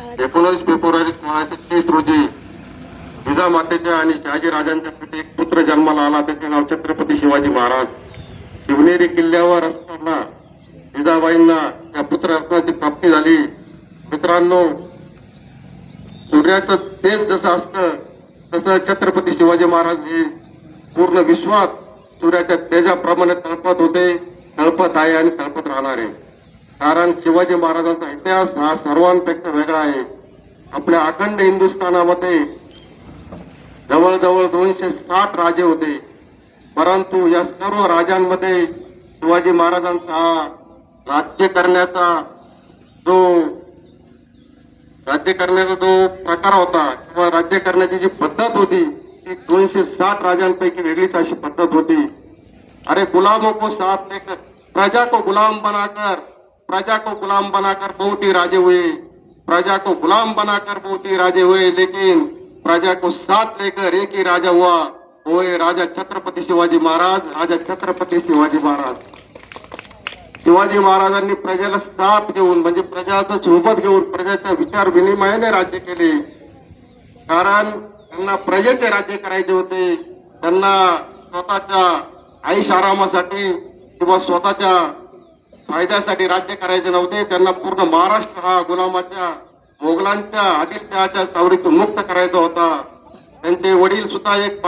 19 February 1630 रोजी जिजामातेच्या आणि शहाजी राजांच्या पेटी एक पुत्र जन्माला आला. त्याचे नाव छत्रपती शिवाजी महाराज. शिवनेरी किल्ल्यावर असताना जिजाबाईंना त्या पुत्ररत्नाची प्राप्ती झाली. मित्रांनो, सूर्याचं तेज जसं असतं तसं छत्रपती शिवाजी महाराज हे पूर्ण विश्वात सूर्याच्या तेजाप्रमाणे तळपत होते, तळपत आहे आणि तळपत राहणार आहे. कारण शिवाजी महाराजांचा इतिहास हा सर्वांपेक्षा वेगळा आहे. आपल्या अखंड हिंदुस्थानामध्ये जवळजवळ 260 राजे होते, परंतु या सर्व राजांमध्ये शिवाजी महाराजांचा राज्य करण्याचा जो प्रकार होता किंवा राज्य करण्याची जी पद्धत होती ती 260 राजांपैकी वेगळीच अशी पद्धत होती. अरे गुलामों को साथ लेकर प्रजा को गुलाम बनाकर बहुत ही राजे हुए, प्रजा को गुलाम बनाकर बहुत ही राजे हुए, लेकिन प्रजा को साथ लेकर एक ही राजा हुआ, वो है राजा छत्रपती शिवाजी महाराज. राजा छत्रपती शिवाजी महाराज. शिवाजी महाराजांनी प्रजेला साथ घेऊन म्हणजे प्रजाचं सोबत घेऊन प्रजाच्या विचार विनिमयाने राज्य केले. कारण त्यांना प्रजेचे राज्य करायचे होते. त्यांना स्वतःच्या ऐश आरामासाठी किंवा स्वतःच्या फायद्यासाठी राज्य करायचे नव्हते. त्यांना पूर्ण महाराष्ट्र हा गुलामाच्या मोगलांच्या आदिलशहाच्या तावडीतून मुक्त करायचा होता. त्यांचे वडील सुद्धा एक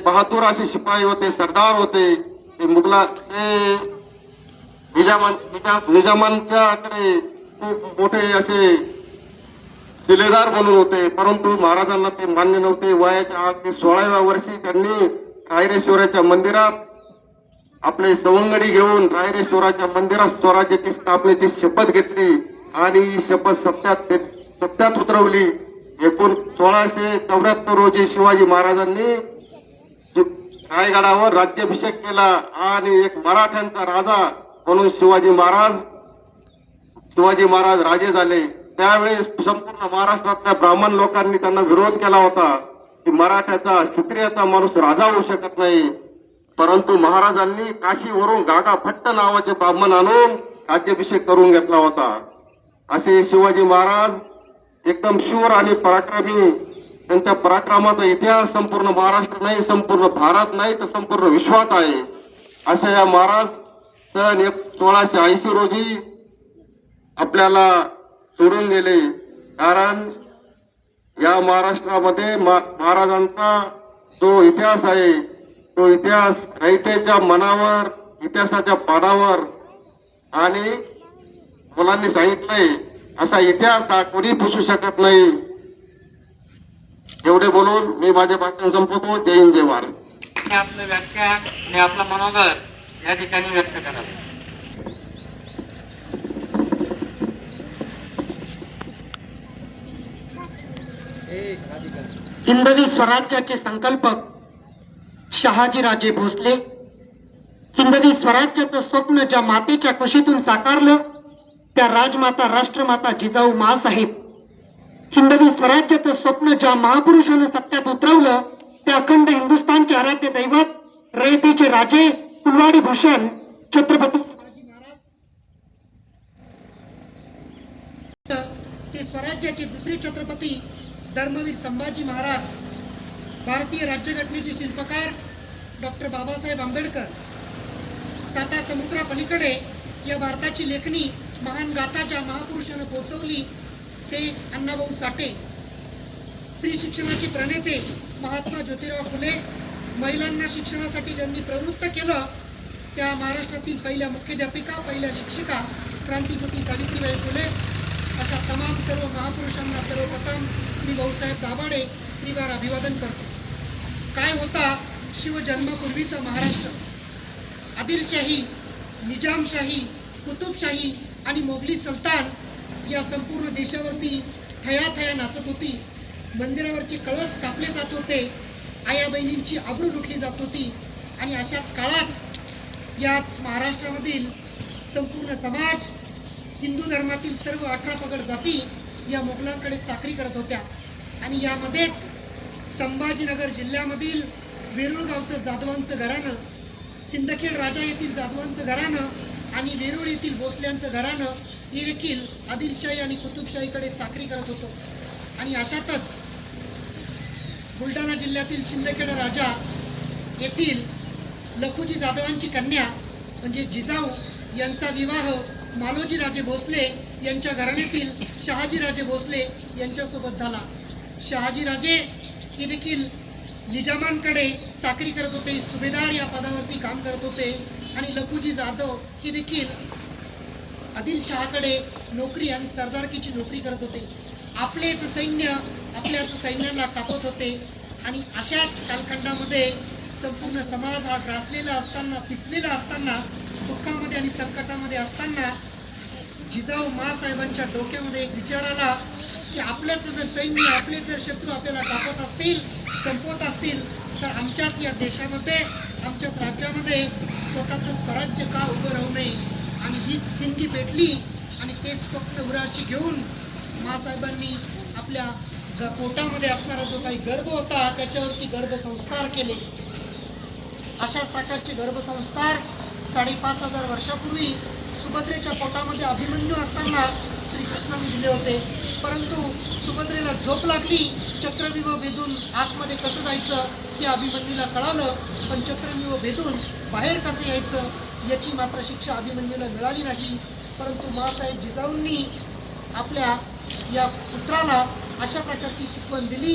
बहादूर असे शिपाई होते, सरदार होते. ते निजामांच्याकडे खूप मोठे असे शिलेदार म्हणून होते, परंतु महाराजांना ते मान्य नव्हते. वयाच्या अगदी 16व्या वर्षी त्यांनी रायरेश्वराच्या मंदिरात आपले सवंगडी घेऊन रायरेश्वराच्या मंदिरात स्वराज्याची स्थापनेची शपथ घेतली आणि ही शपथ सत्यात उतरवली. 1674 रोजी शिवाजी महाराजांनी रायगडावर राज्याभिषेक केला आणि एक मराठ्यांचा राजा म्हणून शिवाजी महाराज राजे झाले. त्यावेळेस संपूर्ण महाराष्ट्रातल्या ब्राह्मण लोकांनी त्यांना विरोध केला होता की मराठ्याचा क्षत्रियाचा माणूस राजा होऊ शकत नाही. परंतु महाराजांनी काशीवरून गागा भट्ट नावाचे ब्राह्मण आणून राज्याभिषेक करून घेतला होता. असे शिवाजी महाराज एकदम शूर आणि पराक्रमी. त्यांच्या पराक्रमाचा इतिहास संपूर्ण महाराष्ट्र नाही, संपूर्ण भारत नाही तर संपूर्ण विश्वात आहे. अशा या महाराज सन 1680 रोजी आपल्याला सोडून गेले. कारण या महाराष्ट्रामध्ये महाराजांचा जो इतिहास आहे तो इतिहास रयतेच्या मनावर, इतिहासाच्या पानावर आणि मुलांनी सांगितलंय असा इतिहास हा कोणी पुसू शकत नाही. एवढे बोलून मी माझे भाषण संपवतो. जय हिंद, जय भारत. आपलं व्याख्या आणि आपला मनोगत या ठिकाणी व्यक्त करावं. हिंदवी स्वराज्याचे संकल्पक शहाजीराजे भोसले. हिंदवी स्वराज्याचं स्वप्न ज्या मातेच्या कुशीतून साकारलं त्या राजमाता राष्ट्रमाता जिजाऊ माँसाहेब. हिंदवी स्वराज्याचं स्वप्न ज्या महापुरुषानं सत्यात उतरवलं त्या अखंड हिंदुस्थानचे आराध्य दैवत रयतेचे राजे फुलवाडी भूषण छत्रपती शिवाजी महाराज. ते स्वराज्याचे दुसरे छत्रपती धर्मवीर संभाजी महाराज. भारतीय राज्यघटनेचे शिल्पकार डॉक्टर बाबासाहेब आंबेडकर. साता समुद्रापलीकडे या भारताची लेखणी महान गाथा ज्या महापुरुषानं पोहोचवली ते अण्णाभाऊ साठे. स्त्री शिक्षणाचे प्रणेते महात्मा ज्योतिराव फुले. महिलांना शिक्षणासाठी ज्यांनी प्रवृत्त केलं त्या महाराष्ट्रातील पहिल्या मुख्याध्यापिका, पहिल्या शिक्षिका क्रांतिज्योती सावित्रीबाई फुले. अशा तमाम सर्व महापुरुषांना सर्वप्रथम मी भाऊसाहेब दाभाडे त्रिवार अभिवादन करतो. काय होता शिवजन्मापूर्वीचा महाराष्ट्र? आदिलशाही, निजामशाही, कुतुबशाही आणि मोगली सल्तान या संपूर्ण देशावरती थया नाचत होती. मंदिरावरचे कळस कापले जात होते. आया बहिणींची आबरू लुटली जात होती. आणि अशाच काळात याच महाराष्ट्रामधील संपूर्ण समाज, हिंदू धर्मातील सर्व 18 पगड जाती या मोगलांकडे चाकरी करत होत्या. आणि यामध्येच संभाजीनगर जिल्ह्यामधील वेरूळ गावचं जाधवांचं घराणं, सिंदखेड राजा येथील जाधवांचं घराणं आणि वेरूळ येथील भोसल्यांचं घराणं ही देखील आदिलशाही आणि कुतुबशाहीकडे चाकरी करत होतो. आणि अशातच बुलढाणा जिल्ह्यातील शिंदखेडा राजा येथील लखुजी जाधवांची कन्या म्हणजे जिजाऊ यांचा विवाह मालोजी राजे भोसले यांच्या घराण्यातील शहाजी राजे भोसले यांच्यासोबत झाला. शहाजी राजे हे देखील निजामांकडे चाकरी करत होते, सुभेदार या पदावरती काम करत होते. आणि लखुजी जाधव हे देखील आदिलशहाकडे नोकरी आणि सरदारकीची नोकरी करत होते. आपलेच सैन्य आपल्याच सैन्याला कापत होते. आणि अशाच कालखंडामध्ये संपूर्ण समाज हा ग्रासलेला असताना, पिचलेला असताना, दुःखामध्ये आणि संकटामध्ये असताना जिजाऊ माँसाहेबांच्या डोक्यामध्ये एक विचार आला की आपल्याच जर सैन्य, आपले जर शत्रू आपल्याला कापत असतील, संपवत असतील, तर आमच्याच या देशामध्ये, आमच्याच राज्यामध्ये स्वतःचं स्वराज्य का उभं राहू नये. आणि ही संधी भेटली आणि ते स्वप्न उराशी घेऊन माँसाहेबांनी आपल्या पोटामध्ये असणारा जो काही गर्भ होता त्याच्यावरती गर्भसंस्कार केले. अशाच प्रकारचे गर्भसंस्कार 5,500 वर्षापूर्वी सुभद्रेच्या पोटामध्ये अभिमन्यू असताना श्रीकृष्णांनी दिले होते. परंतु सुभद्रेला झोप लागली, चक्रव्यूह भेदून आतमध्ये कसं जायचं हे अभिमन्यूला कळालं, पण चक्रव्यूह भेदून बाहेर कसं यायचं याची मात्र शिक्षा अभिमन्यूला मिळाली नाही. परंतु माँसाहेब जिजाऊंनी आपल्या या पुत्राला अशा प्रकारची शिकवण दिली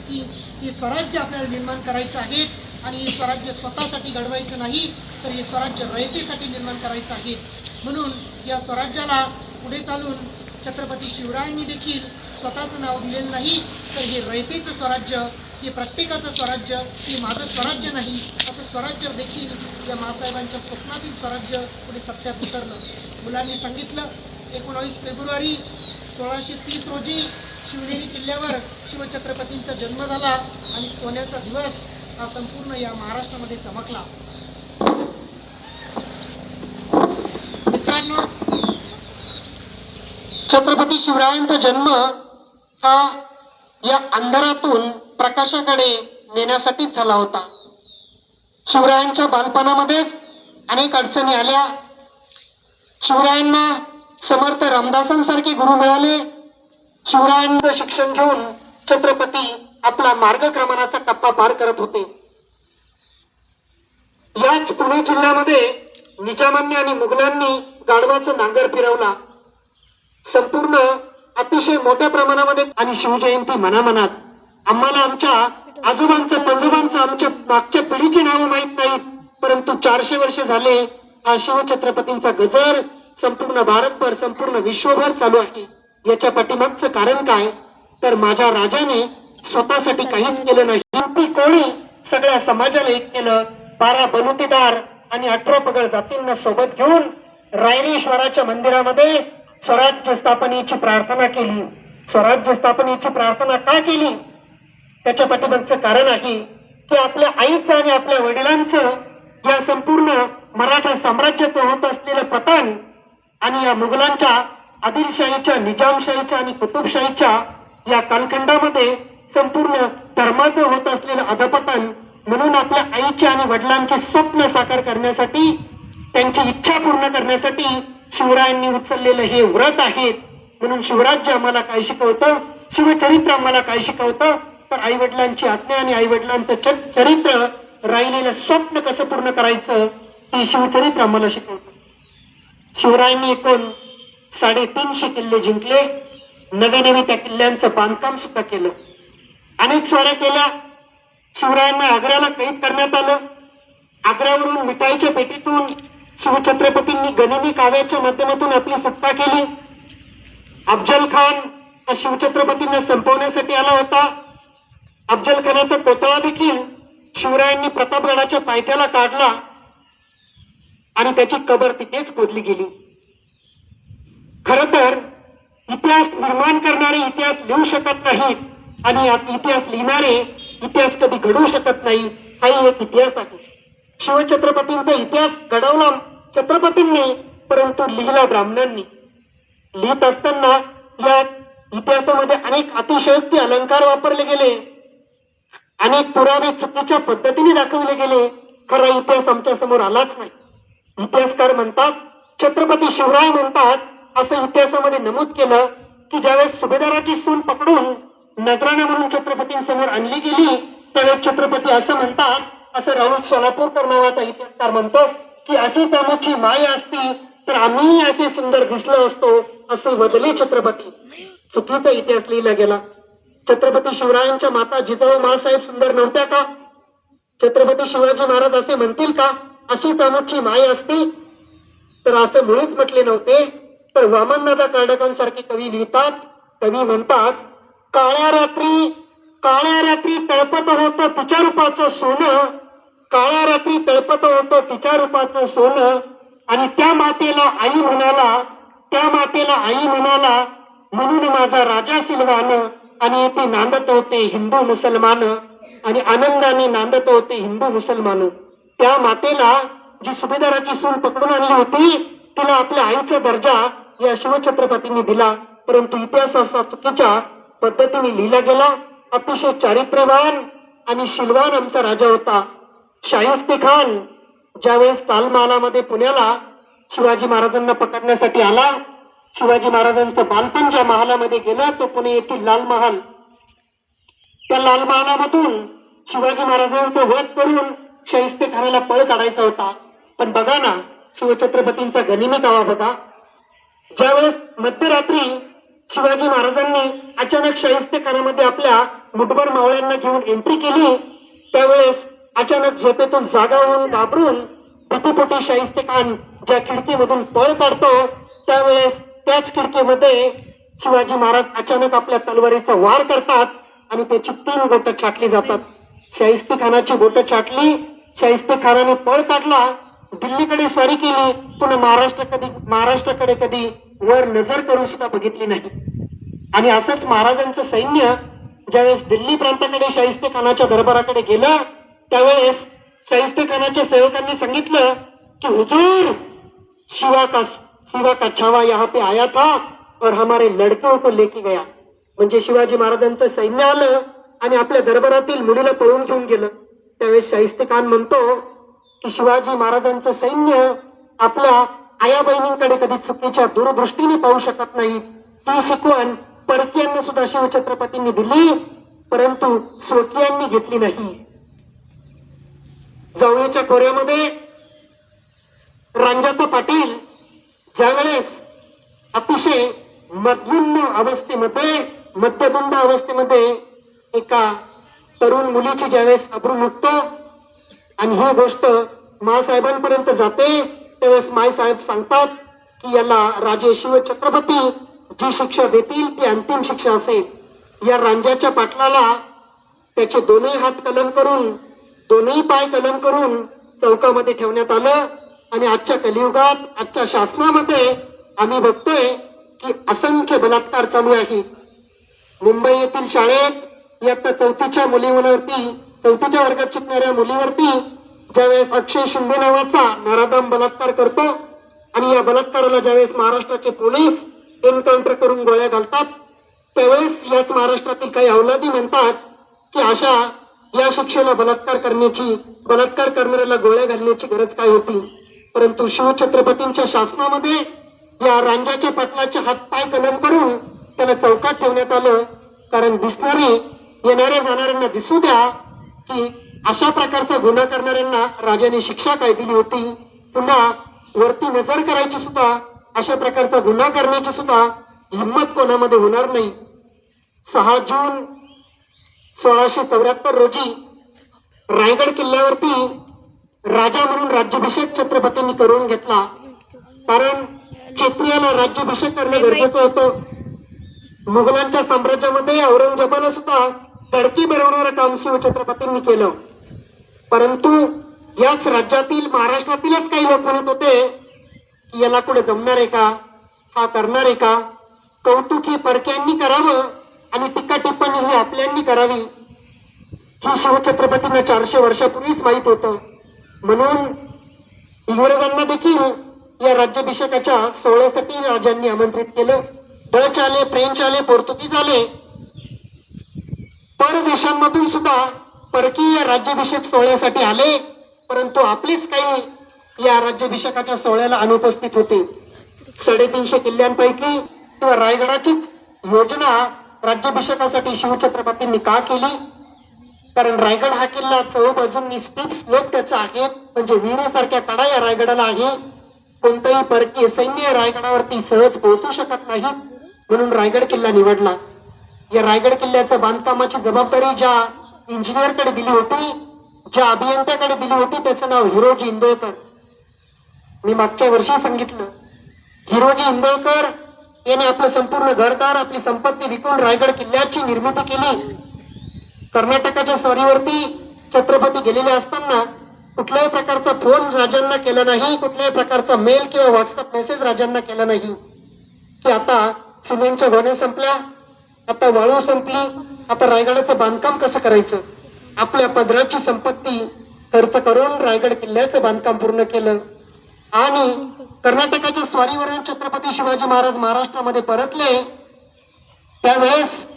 की हे स्वराज्य आपल्याला निर्माण करायचं आहे आणि हे स्वराज्य स्वतःसाठी घडवायचं नाही, तर हे स्वराज्य रयतेसाठी निर्माण करायचं आहे. म्हणून या स्वराज्याला पुढे चालून छत्रपती शिवरायांनी देखील स्वतःचं नाव दिलेलं नाही, तर हे रयतेचं स्वराज्य, हे प्रत्येकाचं स्वराज्य, हे माझं स्वराज्य नाही, असं स्वराज्य देखील या माँसाहेबांच्या स्वप्नातील स्वराज्य पुढे सत्यात उतरलं. मुलांनी सांगितलं 19 फेब्रुवारी 1630 रोजी शिवनेरी किल्ल्यावर शिवछत्रपतींचा जन्म झाला आणि सोन्याचा दिवस हा संपूर्ण या महाराष्ट्रामध्ये चमकला. मित्रांनो, छत्रपती शिवरायांचा जन्म हा या अंधारातून प्रकाशाकडे नेण्यासाठीच झाला होता. शिवरायांच्या बालपणामध्ये अनेक अडचणी आल्या. शिवरायांना समर्थ रामदासांसारखे गुरु मिळाले. शिवरायांचं शिक्षण घेऊन छत्रपती आपला मार्गक्रमणाचा टप्पा पार करत होते. याच पुणे जिल्ह्यामध्ये निजामांनी आणि मुघलांनी गाढवाचं नांगर फिरवला. संपूर्ण अतिशय मोठ्या प्रमाणामध्ये आणि शिवजयंती मनामनात. आम्हाला आमच्या आजोबांचं, पंजोबांचं, आमच्या मागच्या पिढीची नावं माहीत नाहीत, परंतु 400 वर्ष झाले हा शिवछत्रपतींचा गजर संपूर्ण भारतभर, संपूर्ण विश्वभर चालू आहे. याच्या पाठीमागचं कारण काय, तर माझ्या राजाने स्वतःसाठी काहीच केलं नाही. कोणी सगळ्या समाजाला एक केलं. 12 बलुतेदार आणि 18 पगड जातींना सोबत घेऊन रायरेश्वराच्या मंदिरामध्ये स्वराज्य स्थापनेची प्रार्थना केली. स्वराज्य स्थापनेची प्रार्थना का केली, त्याच्या पाठीमागचं कारण आहे की आपल्या आईचं आणि आपल्या वडिलांचं या संपूर्ण मराठा साम्राज्याचं होत असलेलं पतन आणि या मुघलांच्या, आदिलशाहीच्या, निजामशाहीच्या आणि कुतुबशाहीच्या या कालखंडामध्ये संपूर्ण धर्माचं होत असलेलं अधपतन, म्हणून आपल्या आईचे आणि वडिलांचे स्वप्न साकार करण्यासाठी, त्यांची इच्छा पूर्ण करण्यासाठी शिवरायांनी उचललेलं हे व्रत आहे. म्हणून शिवराज्य आम्हाला काय शिकवतं, शिवचरित्र आम्हाला काय शिकवतं, तर आई वडिलांची आज्ञा आणि आई वडिलांचं चरित्र, राहिलेलं स्वप्न कसं पूर्ण करायचं हे शिवचरित्र आम्हाला शिकवतं. शिवरायांनी एकूण 350 किल्ले जिंकले. नवे त्या किल्ल्यांचं बांधकाम सुद्धा केलं. अनेक स्वाऱ्या केल्या. शिवरायांना आग्र्याला कैद करण्यात आलं. आग्र्यावरून मिठाईच्या पेटीतून शिवछत्रपतींनी गनिमी काव्याच्या माध्यमातून आपली सुटका केली. अफजल खान हा शिवछत्रपतींना संपवण्यासाठी आला होता. अफजल खानाचा कोतळा देखील शिवरायांनी प्रतापगडाच्या पायथ्याला काढला आणि त्याची कबर तिथेच खोदली गेली. खर तर इतिहास निर्माण करणारे इतिहास लिहू शकत नाहीत आणि इतिहास लिहिणारे इतिहास कधी घडवू शकत नाही. हाही एक इतिहास आहे. शिवछत्रपतींचा इतिहास घडवला छत्रपतींनी, परंतु लिहिला ब्राह्मणांनी. लिहित असताना या इतिहासामध्ये अनेक अतिशयोक्ती अलंकार वापरले गेले, अनेक पुरावे चुकीच्या पद्धतीने दाखवले गेले. खरा इतिहास आमच्या समोर आलाच नाही. इतिहासकार म्हणतात, छत्रपती शिवराय म्हणतात असं इतिहासामध्ये नमूद केलं की ज्यावेळेस सुभेदाराची सून पकडून नजराणा म्हणून छत्रपतींसमोर आणली गेली त्यावेळेस छत्रपती असं म्हणतात, असं राहुल सोलापूरकर नावाचा इतिहासकार म्हणतो की अशी आमची माय असती तर आम्ही असे सुंदर दिसलो असतो, असे बदले छत्रपती. चुकीचा इतिहास लिहिला गेला. छत्रपती शिवरायांच्या माता जिजाऊ मासाहेब सुंदर नव्हत्या का? छत्रपती शिवाजी महाराज असे म्हणतील का अशीच आमची माय असती? तर असं मुळीच म्हटले नव्हते. तर वामनदादा कर्डकांसारखे कवी लिहितात, कवी म्हणतात, काळ्या रात्री तळपत होतं तिच्या रूपाचं सोनं, काळ्या रात्री तळपत होतं तिच्या रूपाचं सोनं, आणि त्या मातेला आई म्हणाला म्हणून माझा राजा सिलवान, आणि ते नांदत होते हिंदू मुसलमान, आणि आनंदाने नांदत होते हिंदू मुसलमान. त्या मातेला जी सुभेदाराची सून पकडून आणली होती तिला आपल्या आईचा दर्जा या शिवछत्रपतींनी दिला, परंतु इतिहास असा चुकीच्या पद्धतीने लिहिला गेला. अतिशय चारित्र्यवान आणि शिलवान आमचा राजा होता शाहिस्ते खान. ज्यावेळेस तालमहालामध्ये पुण्याला शिवाजी महाराजांना पकडण्यासाठी आला, शिवाजी महाराजांचं बालपण ज्या महालामध्ये गेलं तो पुणे येथील लाल महाल. त्या लाल महालामधून शिवाजी महाराजांचं वध करून शाहिस्ते खानाला पळ काढायचा होता. पण बघा ना शिवछत्रपतींचा गनिमी कावा बघा. ज्यावेळेस मध्यरात्री शिवाजी महाराजांनी अचानक शाहिस्ते खानामध्ये आपल्या मुठभर मावळ्यांना घेऊन एंट्री केली, त्यावेळेस अचानक झोपेतून जागा होऊन घाबरून भीतीपोटी शाहिस्ते खान ज्या खिडकीमधून पळ काढतो त्यावेळेस त्याच खिडकीमध्ये शिवाजी महाराज अचानक आपल्या तलवारीचा वार करतात आणि त्याची 3 बोटं छाटली जातात. शाहिस्ते खानाची बोटं छाटली, शाहिस्ते खानाने पळ काढला, दिल्लीकडे स्वारी केली, पुन्हा महाराष्ट्राकडे कधी वर नजर करून सुद्धा बघितली नाही. आणि असंच महाराजांचं सैन्य ज्यावेळेस दिल्ली प्रांताकडे शाहिस्ते खानाच्या दरबाराकडे गेलं त्यावेळेस शाहिस्ते खानाच्या सेवकांनी सांगितलं की हुजूर शिवा का छावा यहाँ पे आया था और हमारे लड़कों को लेके गया. म्हणजे शिवाजी महाराजांचं सैन्य आलं आणि आपल्या दरबारातील मुलीला पळून घेऊन गेलं. त्यावेळेस शाहिस्ते खान म्हणतो की शिवाजी महाराजांचं सैन्य आपल्या आया बहिणींकडे कधी चुकीच्या दूरदृष्टीने पाहू शकत नाही. ही शिकवण परकीयांना सुद्धा शिवछत्रपतींनी दिली, परंतु स्वकीयांनी घेतली नाही. जावळीच्या खोऱ्यामध्ये रांजाचा पाटील ज्यावेळेस अतिशय मध्यधुंद अवस्थेमध्ये एका तरुण मुलीची ज्यावेळेस अब्रू लुटतो आणि ही गोष्ट मासाहेबांपर्यंत जाते त्यावेळेस मायसाहेब सांगतात की याला राजे शिवछत्रपती जी शिक्षा देतील ती अंतिम शिक्षा असेल. या रांजाच्या पाटलाला त्याचे दोन्ही हात कलम करून दोन्ही पाय कलम करून चौकामध्ये ठेवण्यात आलं. आणि आजच्या कलियुगात आजच्या शासनामध्ये आम्ही बघतोय की असंख्य बलात्कार चालू आहे. मुंबई येथील शाळेत इयत्ता 4थीच्या मुलीवरती 4थीच्या वर्गात शिकणाऱ्या मुलीवरती ज्यावेळेस अक्षय शिंदे नावाचा नराधम बलात्कार करतो आणि या बलात्काराला ज्यावेळेस महाराष्ट्राचे पोलीस एन्काउंटर करून गोळ्या घालतात त्यावेळेस याच महाराष्ट्रातील काही अवलादी म्हणतात की अशा या शिक्षेला बलात्कार करणाऱ्याला गोळ्या घालण्याची गरज काय होती. परंतु शिवछत्रपतींच्या शासनामध्ये या रांजाच्या पाटलाचे हातपाय कलम करून त्याला चौकात ठेवण्यात आलं. कारण येणाऱ्या जाणाऱ्यांना दिसू द्या की अशा प्रकारचा गुन्हा करणाऱ्यांना राजाने शिक्षा काय दिली होती. पुन्हा वरती नजर करायची सुद्धा अशा प्रकारचा गुन्हा करण्याची सुद्धा हिंमत कोणामध्ये होणार नाही. 6 जून 1674 रोजी रायगड किल्ल्यावरती राजा म्हणून राज्याभिषेक छत्रपतींनी करून घेतला. कारण क्षत्रियाला राज्याभिषेक करणं गरजेचं होतं. मुघलांच्या साम्राज्यामध्ये औरंगजेबाला सुद्धा तडकी भरवणारं काम शिवछत्रपतींनी केलं. परंतु याच राज्यातील महाराष्ट्रातीलच काही लोक म्हणत होते की याला कुठे जमणार आहे का, हा करणार आहे का. कौतुक ही परक्यांनी करावं आणि टीका टिप्पणी ही आपल्यांनी करावी ही शिवछत्रपतींना 400 वर्षापूर्वीच माहित होतं. म्हणून इंग्रजांना देखील या राज्याभिषेकाच्या सोहळ्यासाठी राजांनी आमंत्रित केलं. डच आले, फ्रेंच आले, पोर्तुगीज आले, परदेशांमधून सुद्धा परकीय राज्याभिषेक सोहळ्यासाठी आले. परंतु आपलेच काही या राज्याभिषेकाच्या सोहळ्याला अनुपस्थित होते. 350 किल्ल्यांपैकी किंवा रायगडाचीच योजना राज्याभिषेकासाठी शिवछत्रपतींनी का केली? कारण रायगड हा किल्ला चहूबाजूंनी स्टीप स्लोप त्याचा आहे, म्हणजे विहिरीसारख्या कडा या रायगडाला आहे. कोणतंही परकीय सैन्य रायगडावरती सहज पोहोचू शकत नाही, म्हणून रायगड किल्ला निवडला. या रायगड किल्ल्याच्या बांधकामाची जबाबदारी ज्या इंजिनियरकडे दिली होती, ज्या अभियंत्याकडे दिली होती, त्याचं नाव हिरोजी इंदोळकर. मी मागच्या वर्षी सांगितलं, हिरोजी इंदोळकर याने आपलं संपूर्ण घरदार, आपली संपत्ती विकून रायगड किल्ल्याची निर्मिती केली. कर्नाटकाच्या स्वारीवरती छत्रपती गेलेले असताना कुठल्याही प्रकारचा फोन राजांना केला नाही, कुठल्याही प्रकारचा मेल किंवा व्हॉट्सअप मेसेज राजांना केला नाही की आता सिमेंटच्या गोण्या संपल्या, आता वाळू संपली, आता रायगडाचं बांधकाम कसं करायचं. आपल्या पदराची संपत्ती खर्च करून रायगड किल्ल्याचं बांधकाम पूर्ण केलं. आणि कर्नाटकाच्या स्वारीवरून छत्रपती शिवाजी महाराज महाराष्ट्रामध्ये परतले त्यावेळेस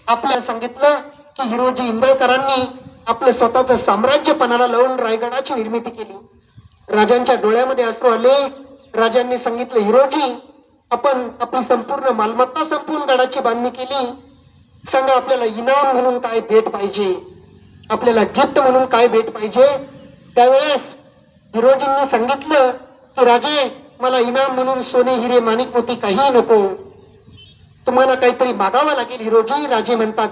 आपल्याला सांगितलं की हिरोजी इंदोळकरांनी आपलं स्वतःचं साम्राज्य पणाला लावून रायगडाची निर्मिती केली. राजांच्या डोळ्यामध्ये अश्रू आले. राजांनी सांगितलं, हिरोजी, आपण आपली संपूर्ण मालमत्ता संपवून गडाची बांधणी केली, सांगा आपल्याला इनाम म्हणून काय भेट पाहिजे, आपल्याला गिफ्ट म्हणून काय भेट पाहिजे. त्यावेळेस हिरोजींनी सांगितलं की राजे, मला इनाम म्हणून सोने हिरे माणिक मोती काही नको, तुम्हाला काहीतरी मागावं लागेल हिरोजी. राजे म्हणतात.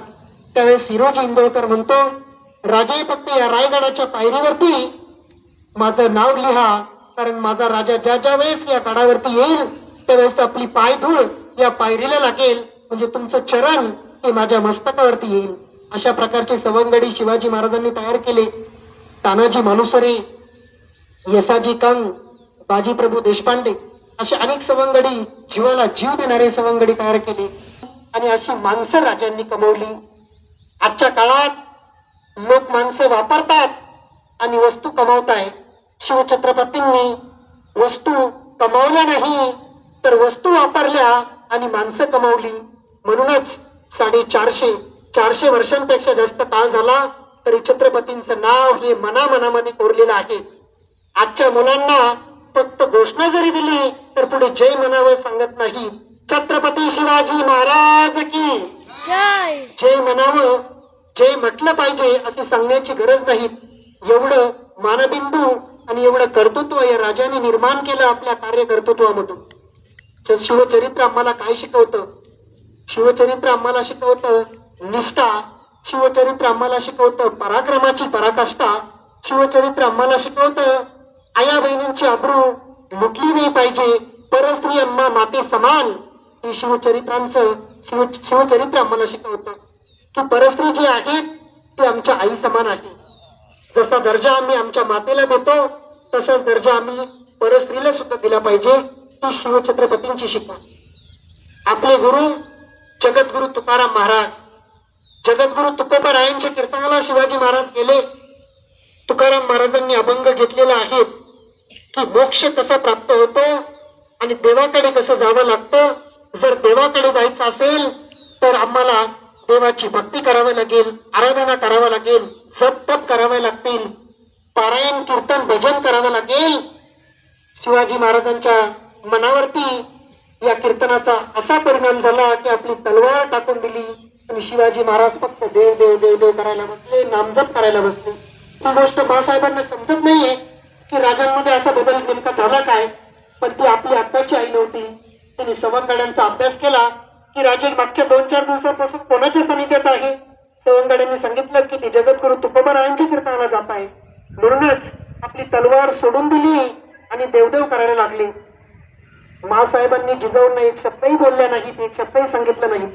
त्यावेळेस हिरोजी इंदोळकर म्हणतो, राजे, फक्त या रायगडाच्या पायरीवरती माझं नाव लिहा, कारण माझा राजा ज्या ज्या वेळेस या गडावरती येईल त्यावेळेस आपली पायधूळ या पायरीला लागेल, म्हणजे तुमचं चरण हे माझ्या मस्तकावरती येईल. अशा प्रकारचे सवंगडी शिवाजी महाराजांनी तयार केले. तानाजी मालुसरे, यसाजी कंग, बाजीप्रभू देशपांडे असे अनेक सवंगडी, जीवाला जीव देणारे सवंगडी तयार केले. आणि अशी माणसं राजांनी कमवली. आजच्या काळात लोक माणसं वापरतात आणि वस्तू कमावताय. शिवछत्रपतींनी वस्तू कमावल्या नाही तर वस्तू वापरल्या आणि माणसं कमावली. म्हणूनच 450 वर्षांपेक्षा जास्त काळ झाला तरी छत्रपतींचं नाव हे मनामनामध्ये कोरलेलं आहे. आजच्या मुलांना फक्त घोषणा जरी दिली तर पुढे जय म्हणावं सांगत नाही. छत्रपती शिवाजी महाराज की जय म्हणावं, जय म्हटलं पाहिजे असे सांगण्याची गरज नाही. एवढं मानबिंदू आणि एवढं कर्तृत्व या राजाने निर्माण केलं आपल्या कार्यकर्तृत्वामधून. शिवचरित्र आम्हाला काय शिकवतं? शिवचरित्र आम्हाला शिकवतं निष्ठा. शिवचरित्र आम्हाला शिकवतं पराक्रमाची पराकाष्ठा. शिवचरित्र आम्हाला शिकवतं आया बहिणींची अब्रू लुटली नाही पाहिजे, परस्त्री अम्मा माते समान. हे शिवचरित्र आम्हाला शिकवतं की परस्त्री जी आहेत ती आमच्या आई समान आहे. जसा दर्जा आम्ही आमच्या मातेला देतो तसाच दर्जा आम्ही परस्त्रीला सुद्धा दिला पाहिजे. ही शिवछत्रपतींची शिकवण. आपले गुरु जगद्गुरु तुकाराम महाराज, जगद्गुरु तुकोबारायांच्या कीर्तनाला शिवाजी महाराज गेले. तुकाराम महाराजांनी अभंग घेतलेला आहे की मोक्ष कसा प्राप्त होतो आणि देवाकडे कसं जावं लागतं. जर देवाकडे जायचं असेल तर आम्हाला देवाची भक्ती करावी लागेल, आराधना करावी लागेल, जप तप करावे लागतील, पारायण कीर्तन भजन करावं लागेल. शिवाजी महाराजांच्या मनावरती या कीर्तनाचा असा परिणाम झाला की आपली तलवार टाकून दिली आणि शिवाजी महाराज फक्त देव देव देव देव करायला बसले, नामजप करायला बसले. ही गोष्ट बाळासाहेबांना समजत नाहीये की राजांमध्ये असा बदल नेमका झाला काय. पण ती आपली आत्ताची आई नव्हती. त्यांनी सवंगड्यांचा अभ्यास केला की राजे मागच्या 2-4 दिवसांपासून कोणाच्या सानिध्यात आहे. सवंगड्यांनी सांगितलं की ती जगद्गुरु तुकोबारायांच्या कीर्तनाला जात आहे. म्हणूनच आपली तलवार सोडून दिली आणि देवदेव करायला लागले. मासाहेबांनी जिजाऊंना एक शब्दही बोलल्या नाहीत, एक शब्दही सांगितलं नाही.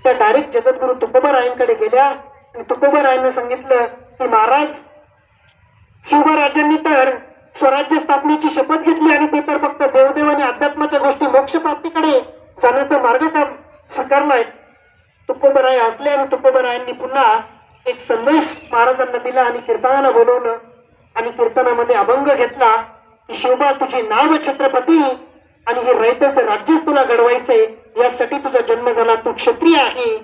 त्या डायरेक्ट जगद्गुरु तुकोबारायांकडे गेल्या आणि तुकोबारायांना सांगितलं की महाराज, शिवराजांनी तर स्वराज्य स्थापनेची शपथ घेतली आणि ते तर फक्त देवदेव आणि अध्यात्माच्या गोष्टी मोक्ष प्राप्तीकडे जाण्याचा मार्ग स्वीकारलाय. तुकोबाराय हसले आणि तुकोबारायांनी पुन्हा एक संदेश महाराजांना दिला आणि कीर्तनाला बोलवलं आणि कीर्तनामध्ये अभंग घेतला की शिवबा, तुझे नाव छत्रपती आणि हे रयतेचं राज्यच तुला घडवायचंय, यासाठी तुझा जन्म झाला. तू क्षत्रिय आहे,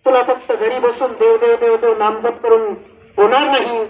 तुला फक्त घरी बसून देव देव देव देव नामजप करून होणार नाही.